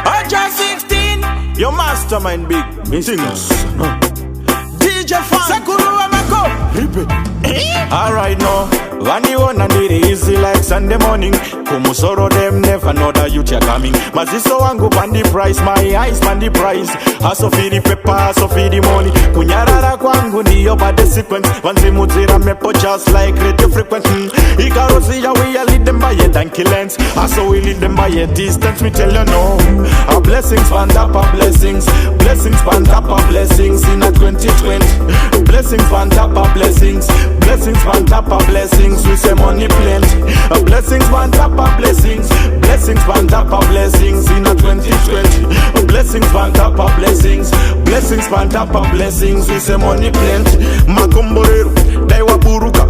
Aja 16, your mastermind big singers. DJ Fan, Sakuru Amako, alright now, when you wanna need it easy like Sunday morning. Kumusoro them never know that you are coming. Maziso wangu pandi price, my eyes pandi price. Haso fidi paper, haso fidi money. Kunyarara kwangu niyo bade sequence. Vanzi muzira mepo just like radio frequency. Ikarosi ya we lead them by a donkey lens. Haso we lead them by a distance, me tell you no. Our blessings pan up our blessings. Blessings pan up our blessings in a 2020. Blessings pan up our blessings. Blessings pan up our blessings. We say money plenty. Our blessings pan up our blessings. Blessings pan up our blessings in a 2020. Blessings pan up our blessings. Blessings pan up our blessings. We say money plenty. Makomborero, daiwa buruka.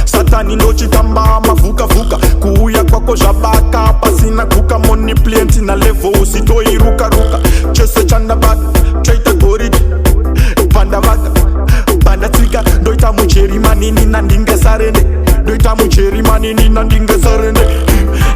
Satani ndo chitamba mafuka fuka. Kuuya kwako jabaka pasina kuka money plenty na levo usitoi ruka ruka. Chese chanda bad, chaita goridi. Panda vaka, panda tika. Doita mucheri manini nandinga sarende. Doita mucheri manini nandinga sarende.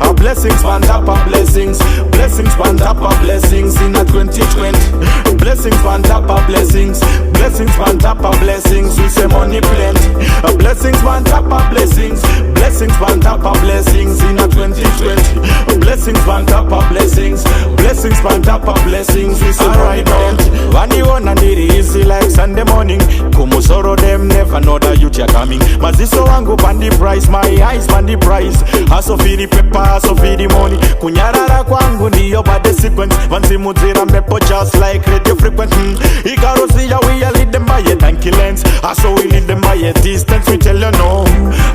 Our blessings pan up our blessings. Blessings pan up our blessings in a 2020. Blessings pan up our blessings. Blessings pan up our blessings. We say money plenty. Our blessings pan up our blessings. Blessings pan up our blessings in a 2020. Blessings pan up our blessings. Blessings pan up our blessings. We say money plenty. When you wanna need it easy like Sunday morning. Kumusoro them never know that you are coming. Maziso wangu pandi price, my eyes pandi price. Haso fidi paper, haso fidi money. Kunyarara kwangu niyo bade sequence. Vanzi muzira mepo just like radio frequency. Ikarosi ya we lead them by a donkey lens. Haso we lead them by a distance, we tell you no.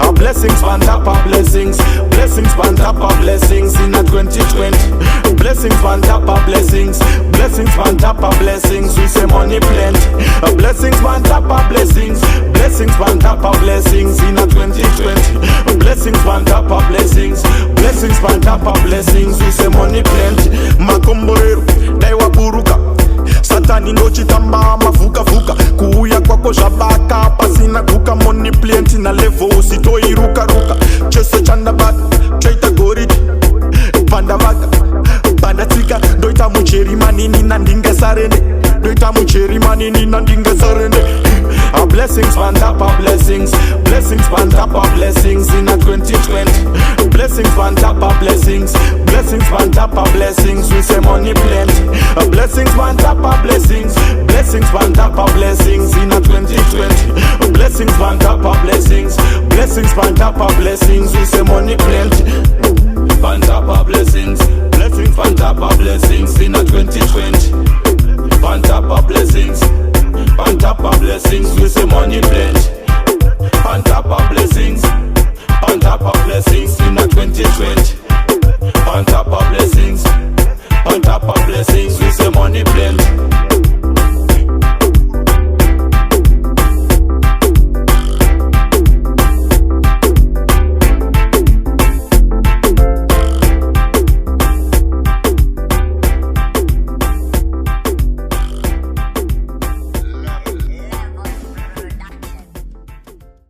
Our blessings pan up our blessings. Blessings pan up our blessings in a 2020. Blessings pan up our blessings. Blessings pan up our blessings. We say money plenty. Our blessings pan up our blessings. Blessings pan up our blessings in a 2020. Blessings pan up our blessings. Blessings pan up our blessings. We say money plenty. Makomborero, daiwa buruka. Satani ndo chitamba mafuka fuka. Kuuya kwako jabaka pasina kuka money plenty na levo usitoi ruka ruka. Chese chanda bad, chaita goridi. Panda vaka, panda tika. Doita mucheri manini nandinga sarende. Doita mucheri manini nandinga sarende. Our blessings pan up our blessings. Blessings pan up our blessings in a 2020. Blessings pan up our blessings. Blessings pan up our blessings. We say money plenty. Our blessings pan up our blessings. Blessings pan up our blessings in a 2020. Blessings pan up our blessings. Blessings pan up our blessings. We say money plenty. Pan up our blessings.